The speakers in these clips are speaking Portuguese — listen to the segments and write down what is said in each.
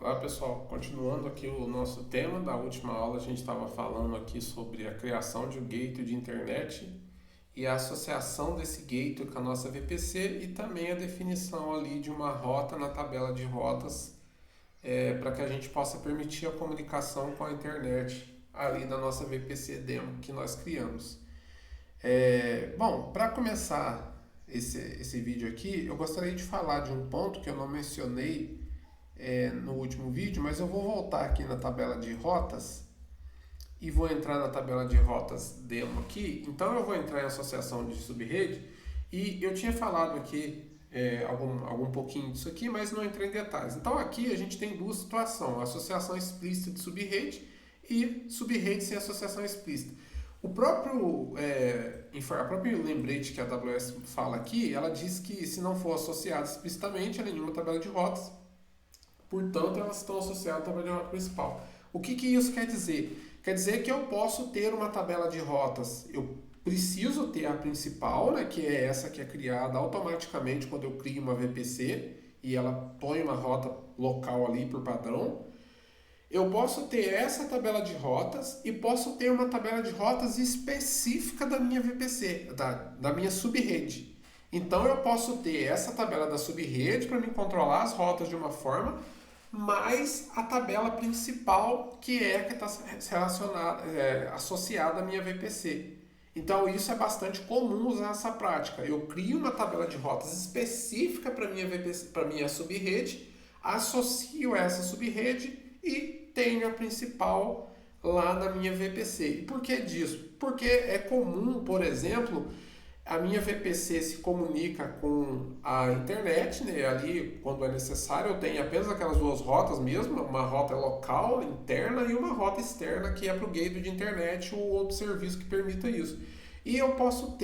Olá pessoal, continuando aqui o nosso tema da última aula, a gente estava falando aqui sobre a criação de um gateway de internet e a associação desse gateway com a nossa VPC e também a definição ali de uma rota na tabela de rotas para que a gente possa permitir a comunicação com a internet ali da nossa VPC demo que nós criamos. Bom, para começar esse vídeo aqui, eu gostaria de falar de um ponto que eu não mencionei no último vídeo, mas eu vou voltar aqui na tabela de rotas e vou entrar na tabela de rotas demo aqui. Então eu vou entrar em associação de subrede e eu tinha falado aqui algum pouquinho disso aqui, mas não entrei em detalhes. Então aqui a gente tem duas situações: associação explícita de subrede e subrede sem associação explícita. A própria lembrete que a AWS fala aqui, ela diz que se não for associado explicitamente a nenhuma tabela de rotas, portanto, elas estão associadas à tabela de rota principal. O que isso quer dizer? Quer dizer que eu posso ter uma tabela de rotas, eu preciso ter a principal, né, que é essa que é criada automaticamente quando eu crio uma VPC e ela põe uma rota local ali por padrão. Eu posso ter essa tabela de rotas e posso ter uma tabela de rotas específica da minha VPC, da minha subrede. Então eu posso ter essa tabela da subrede para me controlar as rotas de uma forma, mais a tabela principal que está relacionada, associada à minha VPC. Então isso é bastante comum usar essa prática. Eu crio uma tabela de rotas específica para minha VPC, para minha subrede, associo essa subrede e tenho a principal lá na minha VPC. E por que disso? Porque é comum, por exemplo, a minha VPC se comunica com a internet, né? Ali, quando é necessário, eu tenho apenas aquelas duas rotas mesmo, uma rota local, interna, e uma rota externa, que é para o gateway de internet ou outro serviço que permita isso. E eu posso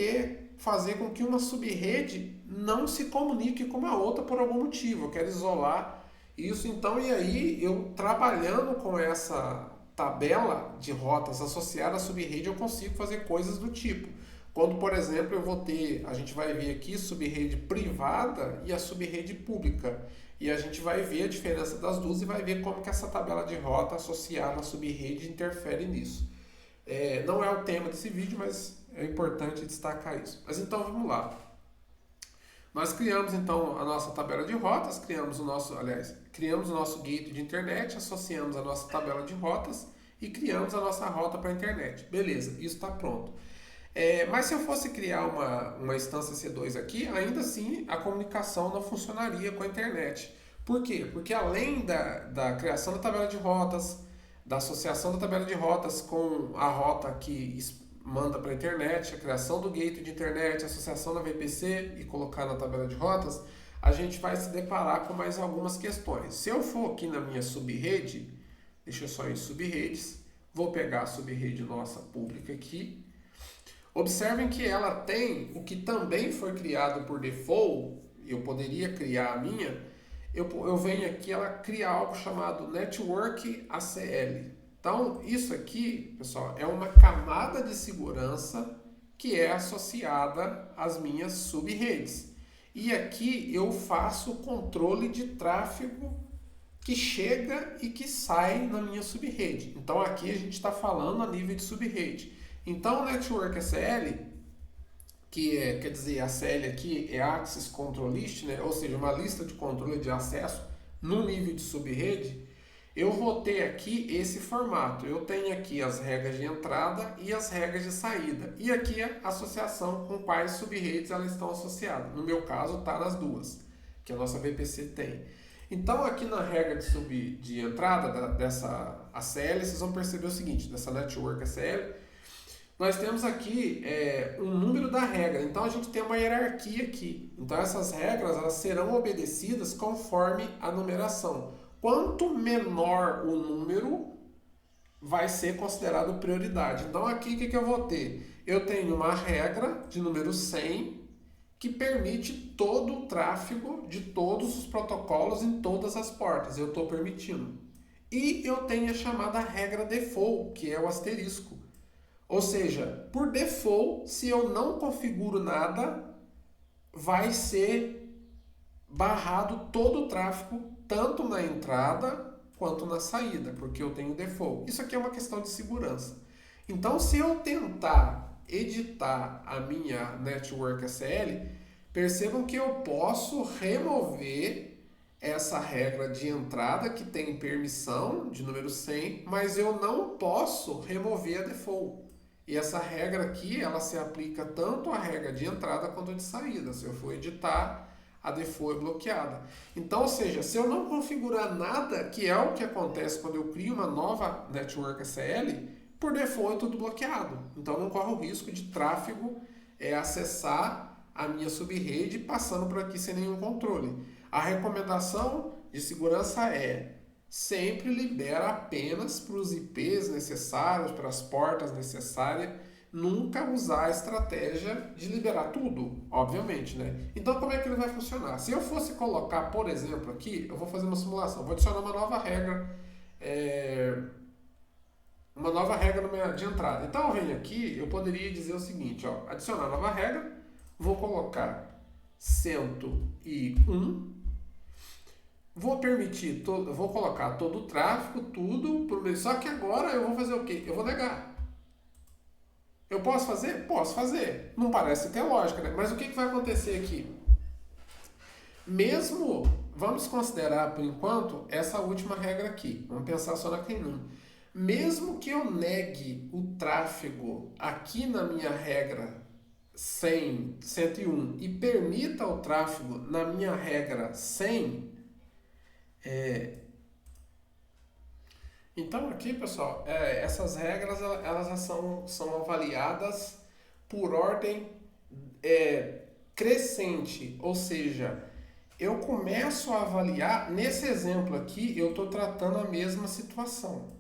fazer com que uma subrede não se comunique com a outra por algum motivo. Eu quero isolar isso, então, e aí eu trabalhando com essa tabela de rotas associada à subrede, eu consigo fazer coisas do tipo. Quando, por exemplo, a gente vai ver aqui subrede privada e a subrede pública. E a gente vai ver a diferença das duas e vai ver como que essa tabela de rota associada à subrede interfere nisso. Não é o tema desse vídeo, mas é importante destacar isso. Mas então vamos lá. Nós criamos então a nossa tabela de rotas, criamos o nosso gateway de internet, associamos a nossa tabela de rotas e criamos a nossa rota para a internet. Beleza, isso está pronto. Mas se eu fosse criar uma instância C2 aqui, ainda assim a comunicação não funcionaria com a internet. Por quê? Porque além da criação da tabela de rotas, da associação da tabela de rotas com a rota que manda para a internet, a criação do gateway de internet, a associação da VPC e colocar na tabela de rotas, a gente vai se deparar com mais algumas questões. Se eu for aqui na minha subrede, deixa eu só ir em subredes, vou pegar a subrede nossa pública aqui. Observem que ela tem o que também foi criado por default, eu poderia criar a minha, eu venho aqui, ela cria algo chamado Network ACL. Então, isso aqui, pessoal, é uma camada de segurança que é associada às minhas subredes. E aqui eu faço o controle de tráfego que chega e que sai na minha subrede. Então, aqui a gente está falando a nível de subrede. Então, o Network ACL, quer dizer, a ACL aqui é Access Control List, né? Ou seja, uma lista de controle de acesso no nível de subrede. Eu vou ter aqui esse formato. Eu tenho aqui as regras de entrada e as regras de saída. E aqui a associação com quais subredes elas estão associadas. No meu caso, está nas duas, que a nossa VPC tem. Então, aqui na regra de entrada dessa ACL, vocês vão perceber o seguinte, dessa Network ACL, nós temos aqui um número da regra. Então, a gente tem uma hierarquia aqui. Então, essas regras elas serão obedecidas conforme a numeração. Quanto menor o número, vai ser considerado prioridade. Então, aqui o que eu vou ter? Eu tenho uma regra de número 100 que permite todo o tráfego de todos os protocolos em todas as portas. Eu estou permitindo. E eu tenho a chamada regra default, que é o asterisco. Ou seja, por default, se eu não configuro nada, vai ser barrado todo o tráfego, tanto na entrada quanto na saída, porque eu tenho default. Isso aqui é uma questão de segurança. Então, se eu tentar editar a minha Network SL, percebam que eu posso remover essa regra de entrada que tem permissão de número 100, mas eu não posso remover a default. E essa regra aqui, ela se aplica tanto à regra de entrada quanto de saída. Se eu for editar, a default é bloqueada. Então, ou seja, se eu não configurar nada, que é o que acontece quando eu crio uma nova Network SL, por default é tudo bloqueado. Então, não corre o risco de tráfego acessar a minha subrede passando por aqui sem nenhum controle. A recomendação de segurança é sempre libera apenas para os IPs necessários, para as portas necessárias, nunca usar a estratégia de liberar tudo, obviamente, né? Então, como é que ele vai funcionar? Se eu fosse colocar, por exemplo, aqui, eu vou fazer uma simulação, vou adicionar uma nova regra, de entrada. Então, eu venho aqui, eu poderia dizer o seguinte, ó, adicionar nova regra, vou colocar 101, vou permitir, vou colocar todo o tráfego, tudo, só que agora eu vou fazer o quê? Eu vou negar. Eu posso fazer? Posso fazer. Não parece ter lógica, né? Mas o que vai acontecer aqui? Mesmo, vamos considerar por enquanto essa última regra aqui. Vamos pensar só na K1. Mesmo que eu negue o tráfego aqui na minha regra 100, 101 e permita o tráfego na minha regra 100, então aqui, pessoal, essas regras elas já são avaliadas por ordem crescente, ou seja, eu começo a avaliar, nesse exemplo aqui, eu estou tratando a mesma situação.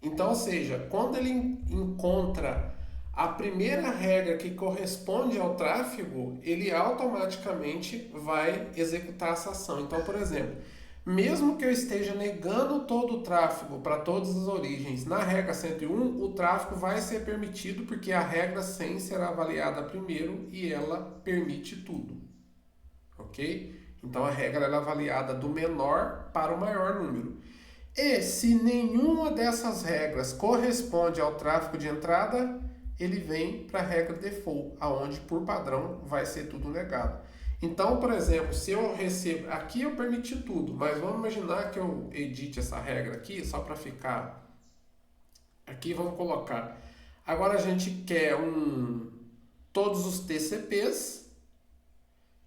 Então, ou seja, quando ele encontra a primeira regra que corresponde ao tráfego, ele automaticamente vai executar essa ação. Então, por exemplo, mesmo que eu esteja negando todo o tráfego para todas as origens na regra 101, o tráfego vai ser permitido porque a regra 100 será avaliada primeiro e ela permite tudo. Ok? Então a regra é avaliada do menor para o maior número. E se nenhuma dessas regras corresponde ao tráfego de entrada, ele vem para a regra default, aonde por padrão vai ser tudo negado. Então, por exemplo, se eu recebo... Aqui eu permiti tudo, mas vamos imaginar que eu edite essa regra aqui, só para ficar... Aqui vamos colocar... Agora a gente quer todos os TCPs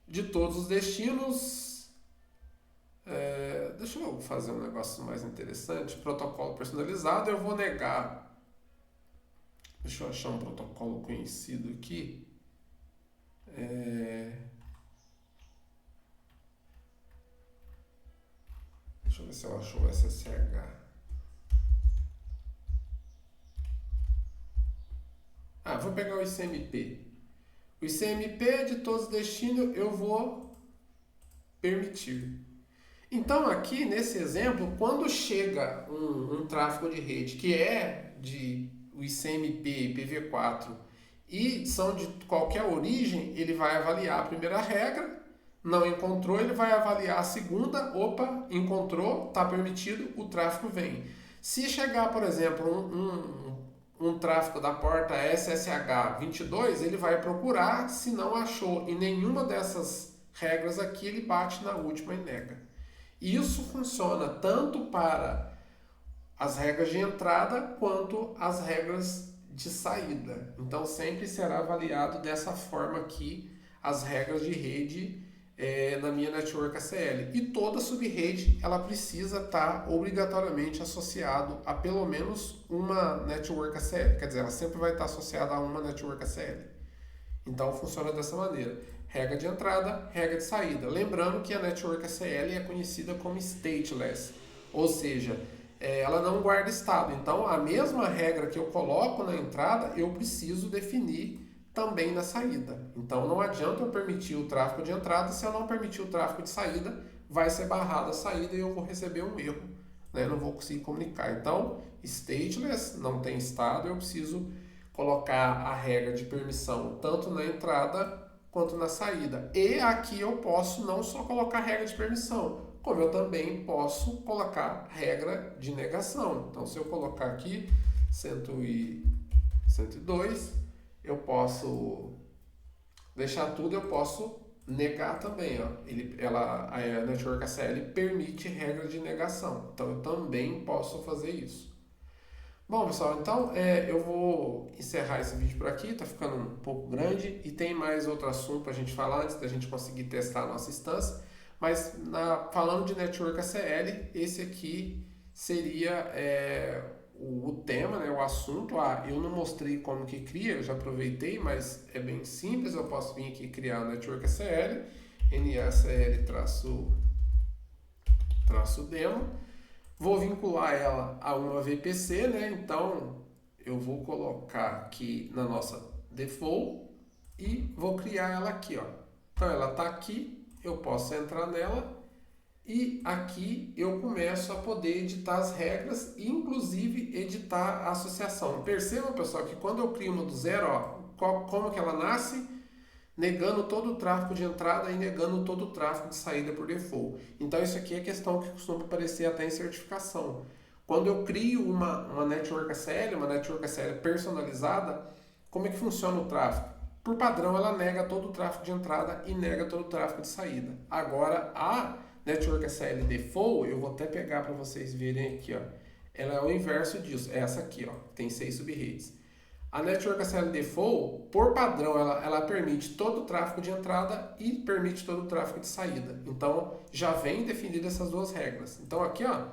de todos os destinos. Deixa eu fazer um negócio mais interessante. Protocolo personalizado, eu vou negar... Deixa eu achar um protocolo conhecido aqui. Deixa eu ver se eu acho o SSH. Vou pegar o ICMP. O ICMP de todos os destinos eu vou permitir. Então aqui nesse exemplo, quando chega um tráfego de rede que é de o ICMP, IPv4 e são de qualquer origem, ele vai avaliar a primeira regra, não encontrou, ele vai avaliar a segunda, opa, encontrou, está permitido, o tráfego vem. Se chegar, por exemplo, um tráfego da porta SSH 22, ele vai procurar, se não achou em nenhuma dessas regras aqui, ele bate na última e nega. Isso funciona tanto para as regras de entrada quanto as regras de saída. Então sempre será avaliado dessa forma aqui as regras de rede na minha Network SL. E toda subrede ela precisa estar obrigatoriamente associado a pelo menos uma Network SL. Quer dizer, ela sempre vai estar associada a uma Network SL. Então funciona dessa maneira. Regra de entrada, regra de saída. Lembrando que a Network SL é conhecida como stateless, ou seja, ela não guarda estado. Então a mesma regra que eu coloco na entrada, eu preciso definir também na saída. Então não adianta eu permitir o tráfego de entrada, se eu não permitir o tráfego de saída, vai ser barrada a saída e eu vou receber um erro, né? Não vou conseguir comunicar. Então, stateless, não tem estado, eu preciso colocar a regra de permissão tanto na entrada quanto na saída. E aqui eu posso não só colocar a regra de permissão, como eu também posso colocar regra de negação. Então, se eu colocar aqui 102, eu posso deixar tudo, eu posso negar também. Ó. A Network ACL permite regra de negação, então eu também posso fazer isso. Bom, pessoal, então eu vou encerrar esse vídeo por aqui, tá ficando um pouco grande e tem mais outro assunto para a gente falar antes da gente conseguir testar a nossa instância, mas falando de Network ACL, esse aqui seria o tema, né, o assunto. Eu não mostrei como que cria, eu já aproveitei, mas é bem simples, eu posso vir aqui criar a Network ACL, NACL-demo. Vou vincular ela a uma VPC, né? Então eu vou colocar aqui na nossa default e vou criar ela aqui, ó. Então ela está aqui, eu posso entrar nela e aqui eu começo a poder editar as regras e inclusive editar a associação. Percebam, pessoal, que quando eu crio uma do zero, ó, como que ela nasce? Negando todo o tráfego de entrada e negando todo o tráfego de saída por default. Então isso aqui é questão que costuma aparecer até em certificação. Quando eu crio uma Network ACL personalizada, como é que funciona o tráfego? Por padrão, ela nega todo o tráfego de entrada e nega todo o tráfego de saída. Agora, a Network ACL Default, eu vou até pegar para vocês verem aqui, ó. Ela é o inverso disso, é essa aqui, ó, tem 6 subredes. A Network ACL Default, por padrão, ela permite todo o tráfego de entrada e permite todo o tráfego de saída. Então, já vem definida essas duas regras. Então, aqui, ó,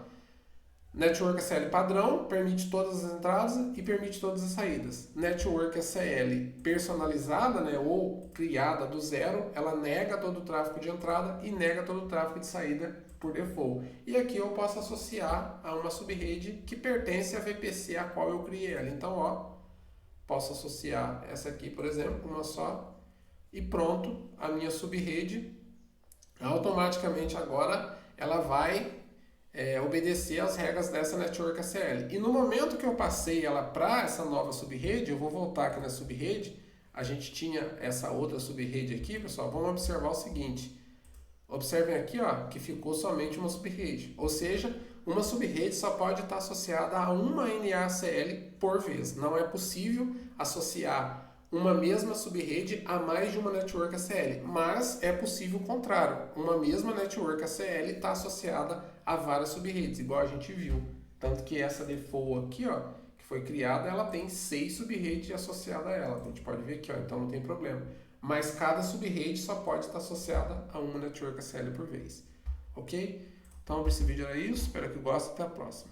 Network ACL padrão permite todas as entradas e permite todas as saídas. Network ACL personalizada, né, ou criada do zero, ela nega todo o tráfego de entrada e nega todo o tráfego de saída por default. E aqui eu posso associar a uma subrede que pertence à VPC a qual eu criei ela. Então, ó, posso associar essa aqui, por exemplo, uma só, e pronto, a minha subrede automaticamente agora ela vai obedecer às regras dessa Network ACL. E no momento que eu passei ela para essa nova subrede, eu vou voltar aqui na subrede, a gente tinha essa outra subrede aqui, pessoal, vamos observar o seguinte, observem aqui, ó, que ficou somente uma subrede, ou seja, uma subrede só pode estar associada a uma NACL por vez. Não é possível associar uma mesma subrede a mais de uma Network ACL, mas é possível o contrário. Uma mesma Network ACL está associada a várias subredes, igual a gente viu. Tanto que essa default aqui, ó, que foi criada, ela tem 6 subredes associadas a ela. A gente pode ver aqui, ó, então não tem problema. Mas cada subrede só pode estar associada a uma Network ACL por vez. Ok? Então, esse vídeo era isso. Espero que gostem. Até a próxima.